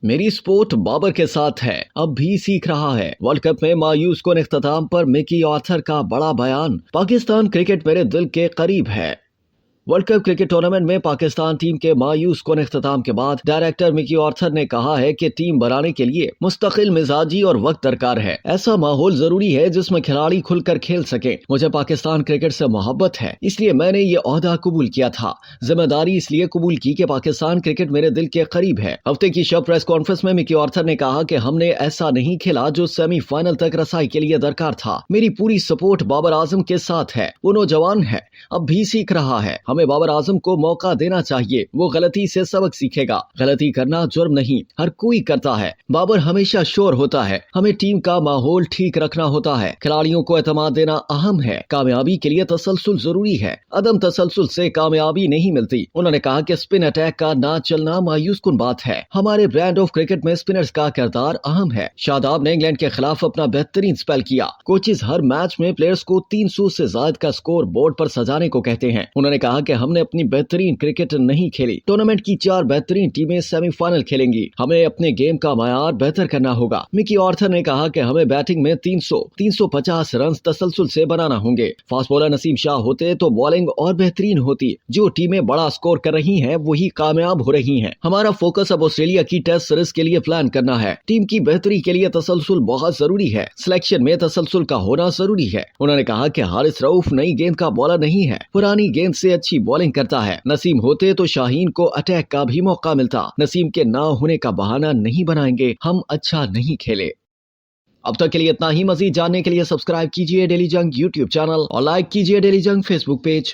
میری سپورٹ بابر کے ساتھ ہے، اب بھی سیکھ رہا ہے۔ ورلڈ کپ میں مایوس کن اختتام پر مکی آرتھر کا بڑا بیان۔ پاکستان کرکٹ میرے دل کے قریب ہے۔ ورلڈ کپ کرکٹ ٹورنامنٹ میں پاکستان ٹیم کے مایوس کن اختتام کے بعد ڈائریکٹر مکی آرتھر نے کہا ہے کہ ٹیم بنانے کے لیے مستقل مزاجی اور وقت درکار ہے۔ ایسا ماحول ضروری ہے جس میں کھلاڑی کھل کر کھیل سکیں۔ مجھے پاکستان کرکٹ سے محبت ہے، اس لیے میں نے یہ عہدہ قبول کیا تھا۔ ذمہ داری اس لیے قبول کی کہ پاکستان کرکٹ میرے دل کے قریب ہے۔ ہفتے کی شب پریس کانفرنس میں مکی آرتھر نے کہا کہ ہم نے ایسا نہیں کھیلا جو سیمی فائنل تک رسائی کے لیے درکار تھا۔ میری پوری سپورٹ بابر اعظم کے ساتھ ہے۔ وہ نوجوان ہے، اب بھی سیکھ رہا ہے۔ ہمیں بابر اعظم کو موقع دینا چاہیے، وہ غلطی سے سبق سیکھے گا۔ غلطی کرنا جرم نہیں، ہر کوئی کرتا ہے۔ بابر ہمیشہ شور ہوتا ہے، ہمیں ٹیم کا ماحول ٹھیک رکھنا ہوتا ہے۔ کھلاڑیوں کو اعتماد دینا اہم ہے۔ کامیابی کے لیے تسلسل ضروری ہے، عدم تسلسل سے کامیابی نہیں ملتی۔ انہوں نے کہا کہ اسپن اٹیک کا نہ چلنا مایوس کن بات ہے۔ ہمارے برانڈ آف کرکٹ میں اسپنرز کا کردار اہم ہے۔ شاداب نے انگلینڈ کے خلاف اپنا بہترین اسپیل کیا۔ کوچز ہر میچ میں پلیئرز کو 300 سے زائد کا سکور بورڈ پر سجانے کو کہتے ہیں۔ انہوں نے کہا کہ ہم نے اپنی بہترین کرکٹ نہیں کھیلی۔ ٹورنامنٹ کی 4 بہترین ٹیمیں سیمی فائنل کھیلیں گی۔ ہمیں اپنے گیم کا معیار بہتر کرنا ہوگا۔ مکی آرتھر نے کہا کہ ہمیں بیٹنگ میں 350 رنز تسلسل سے بنانا ہوں گے۔ فاسٹ بولر نسیم شاہ ہوتے تو بالنگ اور بہترین ہوتی۔ جو ٹیمیں بڑا سکور کر رہی ہیں وہی کامیاب ہو رہی ہیں۔ ہمارا فوکس اب آسٹریلیا کی ٹیسٹ سیریز کے لیے پلان کرنا ہے۔ ٹیم کی بہتری کے لیے تسلسل بہت ضروری ہے۔ سلیکشن میں تسلسل کا ہونا ضروری ہے۔ انہوں نے کہا کہ حارث رؤف نئی گیند کا بالر نہیں ہے، پرانی گیند سے اچھی بالنگ کرتا ہے۔ نسیم ہوتے تو شاہین کو اٹیک کا بھی موقع ملتا۔ نسیم کے نہ ہونے کا بہانہ نہیں بنائیں گے، ہم اچھا نہیں کھیلے۔ اب تک کے لیے اتنا ہی۔ مزید جاننے کے لیے سبسکرائب کیجئے ڈیلی جنگ یوٹیوب چینل اور لائک کیجئے ڈیلی جنگ فیس بک پیج۔